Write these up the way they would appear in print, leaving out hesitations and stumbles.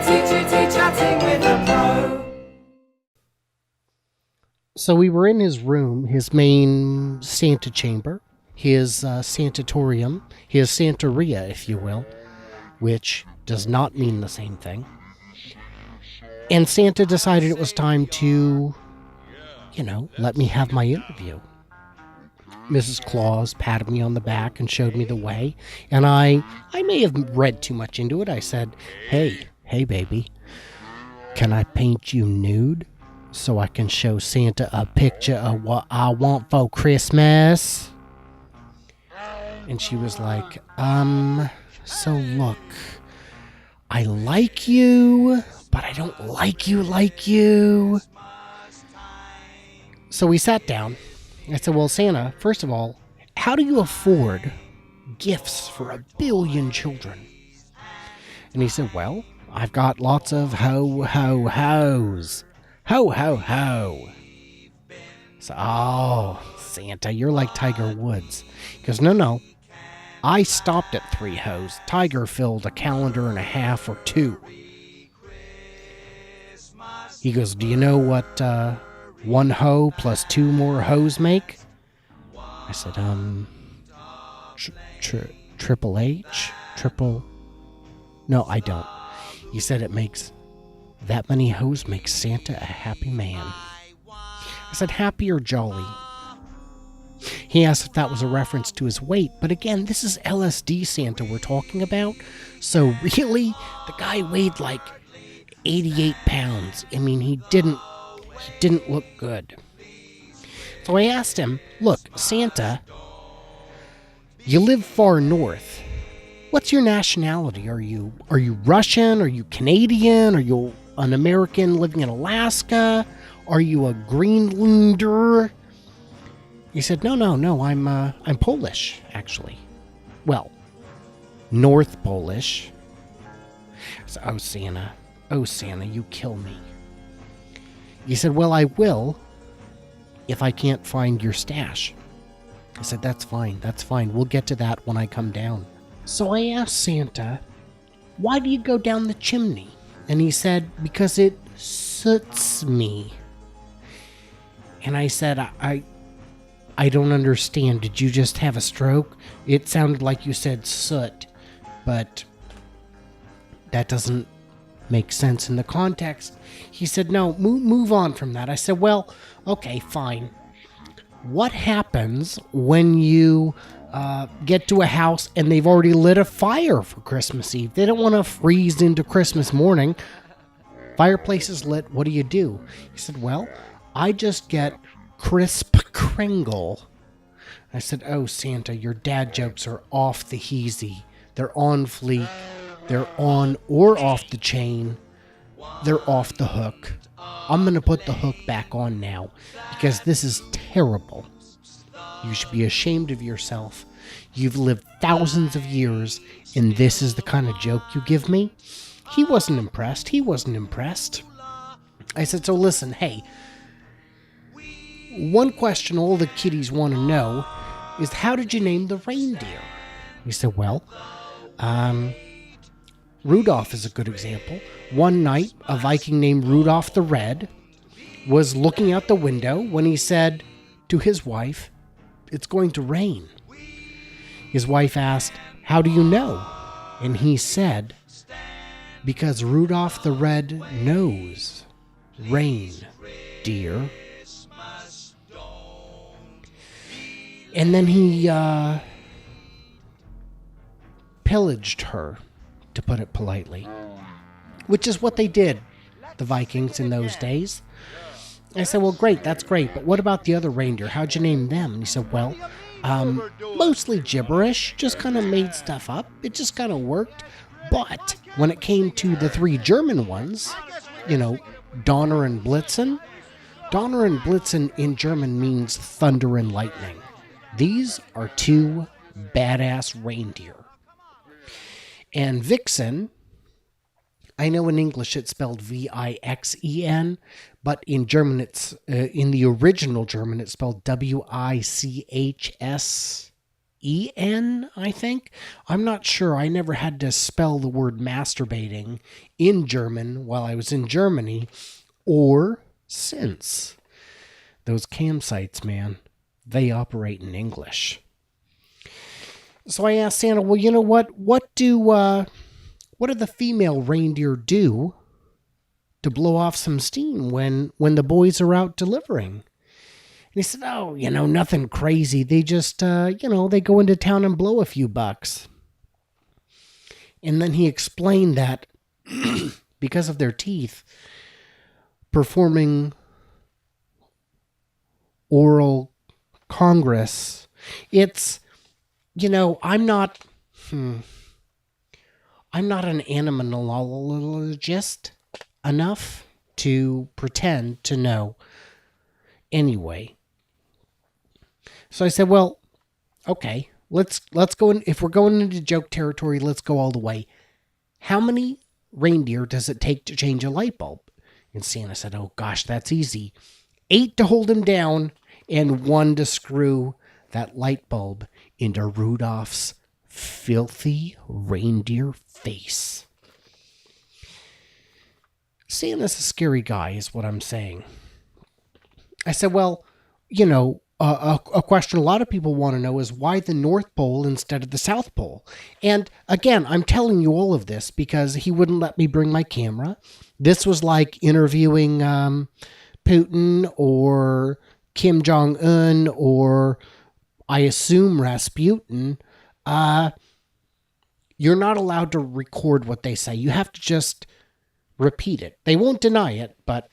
Chatting with a pro. So we were in his room, his main Santa chamber, his Santatorium, his Santeria, if you will, which does not mean the same thing. And Santa decided it was time to, let me have my interview. Mrs. Claus patted me on the back and showed me the way, and I may have read too much into it. I said, hey baby, can I paint you nude so I can show Santa a picture of what I want for Christmas? And she was like, so look, I like you, but I don't like you. So we sat down. I said, well, Santa, first of all, how do you afford gifts for 1 billion children? And he said, well, I've got lots of ho-ho-hos. Ho-ho-ho. So, Santa, you're like Tiger Woods. He goes, no. I stopped at 3 hoes. Tiger filled a calendar and a half or 2. He goes, do you know what 1 hoe plus 2 more hoes make? I said, Triple H? No, I don't. He said it makes that many hoes makes Santa a happy man. I said, happy or jolly? He asked if that was a reference to his weight, but again, this is LSD Santa we're talking about. So really, the guy weighed like 88 pounds. I mean, he didn't look good. So I asked him, look, Santa, you live far north. What's your nationality? Are you Russian? Are you Canadian? Are you an American living in Alaska? Are you a Greenlander? He said, no, I'm Polish, actually. Well, North Polish. I said, oh Santa, you kill me. He said, well, I will if I can't find your stash. I said, that's fine. We'll get to that when I come down. So I asked Santa, why do you go down the chimney? And he said, because it soots me. And I said, I don't understand. Did you just have a stroke? It sounded like you said soot, but that doesn't make sense in the context. He said, no, move on from that. I said, well, okay, fine. What happens when you get to a house and they've already lit a fire for Christmas Eve? They don't want to freeze into Christmas morning. Fireplace is lit. What do? He said, well, I just get crisp Kringle. I said, oh, Santa, your dad jokes are off the heezy. They're on fleek. They're on or off the chain. They're off the hook. I'm going to put the hook back on now because this is terrible. You should be ashamed of yourself. You've lived thousands of years, and this is the kind of joke you give me? He wasn't impressed. I said, so listen, hey, one question all the kiddies want to know is, how did you name the reindeer? He said, well, Rudolph is a good example. One night, a Viking named Rudolph the Red was looking out the window when he said to his wife, it's going to rain. His wife asked, how do you know? And he said, because Rudolph the Red knows rain, dear. And then he pillaged her, to put it politely, which is what they did, the Vikings in those days. I said, well, great, that's great, but what about the other reindeer? How'd you name them? And he said, well, mostly gibberish, just kind of made stuff up. It just kind of worked. But when it came to the 3 German ones, Donner and Blitzen. Donner and Blitzen in German means thunder and lightning. These are 2 badass reindeer. And Vixen, I know in English it's spelled Vixen, but in German it's, in the original German it's spelled Wichsen. I think. I'm not sure. I never had to spell the word masturbating in German while I was in Germany or since. Those campsites, man, they operate in English. So I asked Santa, well, you know what? What do the female reindeer do to blow off some steam when the boys are out delivering? And he said, oh, nothing crazy. They just, they go into town and blow a few bucks. And then he explained that because of their teeth, performing oral congress, it's, I'm not an animalologist enough to pretend to know. Anyway, so I said, well, okay, let's go in. If we're going into joke territory, let's go all the way. How many reindeer does it take to change a light bulb? And Santa said, oh gosh, that's easy. 8 to hold him down and 1 to screw that light bulb into Rudolph's filthy reindeer face. Santa's a scary guy is what I'm saying. I said, well, a question a lot of people want to know is why the North Pole instead of the South Pole? And again, I'm telling you all of this because he wouldn't let me bring my camera. This was like interviewing Putin or Kim Jong-un or I assume Rasputin. You're not allowed to record what they say. You have to just repeat it. They won't deny it, but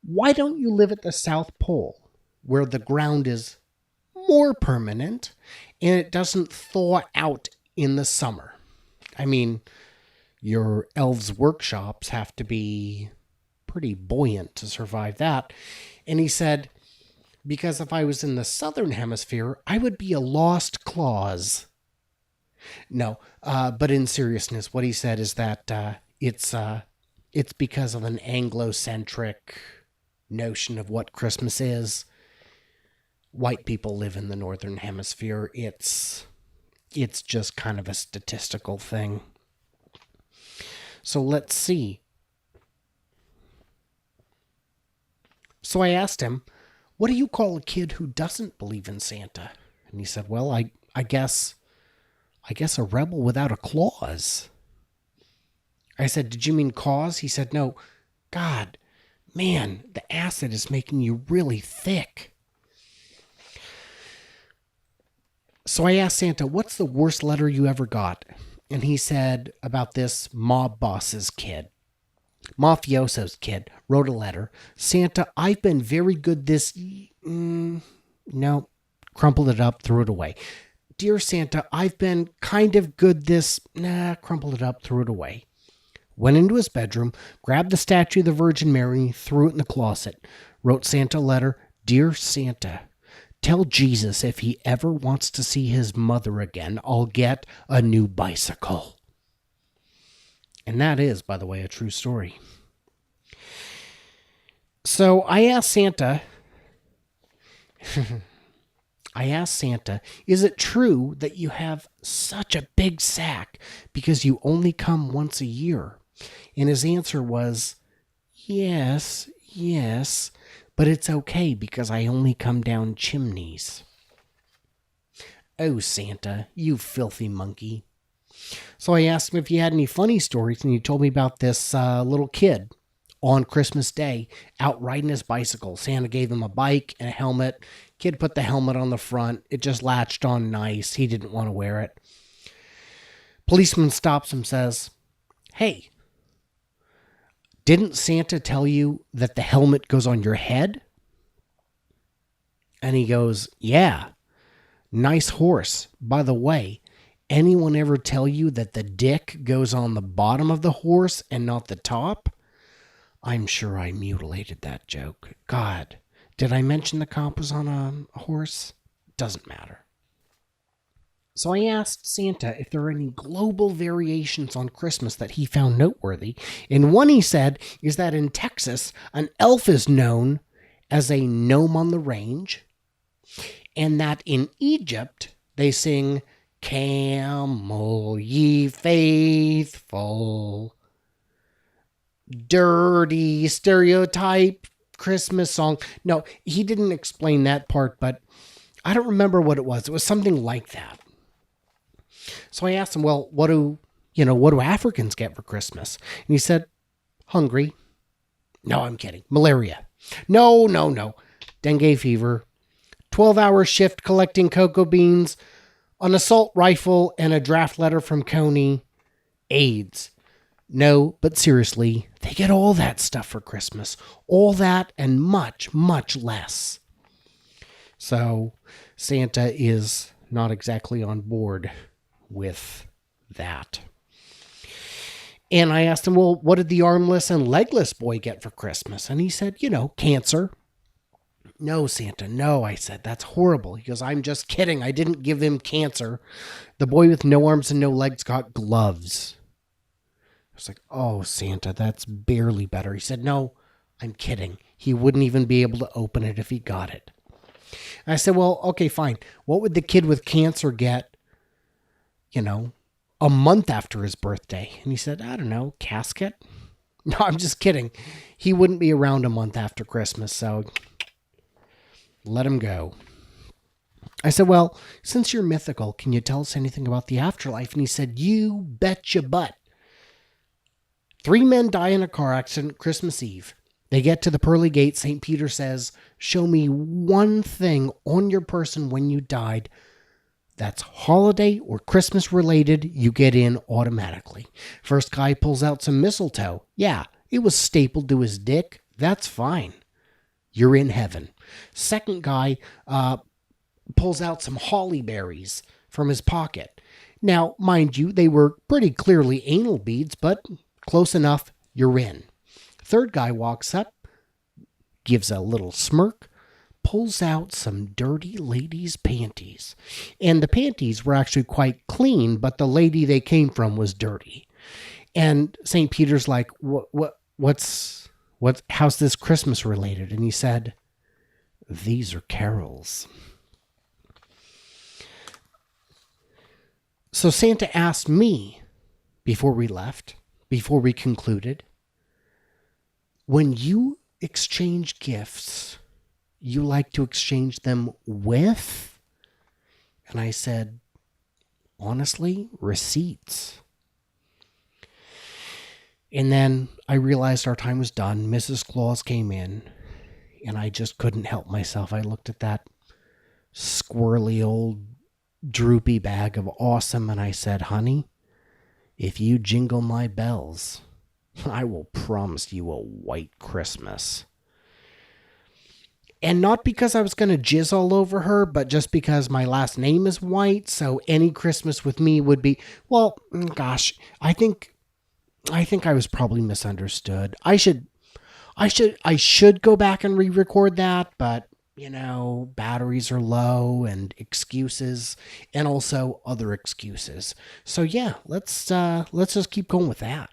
why don't you live at the South Pole where the ground is more permanent and it doesn't thaw out in the summer? I mean, your elves' workshops have to be pretty buoyant to survive that. And he said, because if I was in the southern hemisphere, I would be a lost clause. No, but in seriousness, what he said is that it's because of an Anglo-centric notion of what Christmas is. White people live in the northern hemisphere. It's just kind of a statistical thing. So let's see. So I asked him, what do you call a kid who doesn't believe in Santa? And he said, well, I guess a rebel without a clause. I said, did you mean cause? He said, no. God, man, the acid is making you really thick. So I asked Santa, what's the worst letter you ever got? And he said about this mob boss's kid. Mafioso's kid wrote a letter. Santa, I've been very good this... No, crumpled it up, threw it away. Dear Santa, I've been kind of good this... crumpled it up, threw it away. Went into his bedroom, grabbed the statue of the Virgin Mary, threw it in the closet. Wrote Santa a letter. Dear Santa, tell Jesus if he ever wants to see his mother again, I'll get a new bicycle. And that is, by the way, a true story. So I asked Santa, is it true that you have such a big sack because you only come once a year? And his answer was, yes, but it's okay because I only come down chimneys. Oh, Santa, you filthy monkey. So I asked him if he had any funny stories, and he told me about this little kid on Christmas Day out riding his bicycle. Santa gave him a bike and a helmet. Kid put the helmet on the front. It just latched on nice. He didn't want to wear it. Policeman stops him, says, hey, didn't Santa tell you that the helmet goes on your head? And he goes, yeah, nice horse. By the way, anyone ever tell you that the dick goes on the bottom of the horse and not the top? I'm sure I mutilated that joke. God, did I mention the cop was on a horse? Doesn't matter. So I asked Santa if there are any global variations on Christmas that he found noteworthy. And one he said is that in Texas, an elf is known as a gnome on the range. and that in Egypt they sing, "Camel ye faithful," dirty stereotype Christmas song. No, he didn't explain that part, but I don't remember what it was. It was something like that. So I asked him, well, what do Africans get for Christmas? And he said, hungry. No, I'm kidding. Malaria. No. Dengue fever. 12-hour shift collecting cocoa beans, an assault rifle, and a draft letter from Coney. AIDS. No, but seriously, they get all that stuff for Christmas. All that and much, much less. So Santa is not exactly on board with that. And I asked him, well, what did the armless and legless boy get for Christmas? And he said, cancer. No, Santa, no, I said, that's horrible. He goes, I'm just kidding. I didn't give him cancer. The boy with no arms and no legs got gloves. I was like, oh, Santa, that's barely better. He said, no, I'm kidding. He wouldn't even be able to open it if he got it. And I said, well, okay, fine. What would the kid with cancer get, a month after his birthday? And he said, I don't know, casket? No, I'm just kidding. He wouldn't be around a month after Christmas, so let him go. I said, well, since you're mythical, can you tell us anything about the afterlife? And he said, you bet your butt. 3 men die in a car accident Christmas Eve. They get to the pearly gate. St. Peter says, show me one thing on your person when you died that's holiday or Christmas related. You get in automatically. First guy pulls out some mistletoe. Yeah, it was stapled to his dick. That's fine. You're in heaven. Second guy pulls out some holly berries from his pocket. Now, mind you, they were pretty clearly anal beads, but close enough, you're in. Third guy walks up, gives a little smirk, pulls out some dirty lady's panties. And the panties were actually quite clean, but the lady they came from was dirty. And St. Peter's like, how's this Christmas related? And he said, these are carols. So Santa asked me before we left, before we concluded, when you exchange gifts, you like to exchange them with? And I said, honestly, receipts. And then I realized our time was done. Mrs. Claus came in, and I just couldn't help myself. I looked at that squirrely old droopy bag of awesome, and I said, honey, if you jingle my bells, I will promise you a white Christmas. And not because I was going to jizz all over her, but just because my last name is White, so any Christmas with me would be, well, gosh, I think I was probably misunderstood. I should go back and re-record that, but batteries are low and excuses, and also other excuses. So yeah, let's just keep going with that.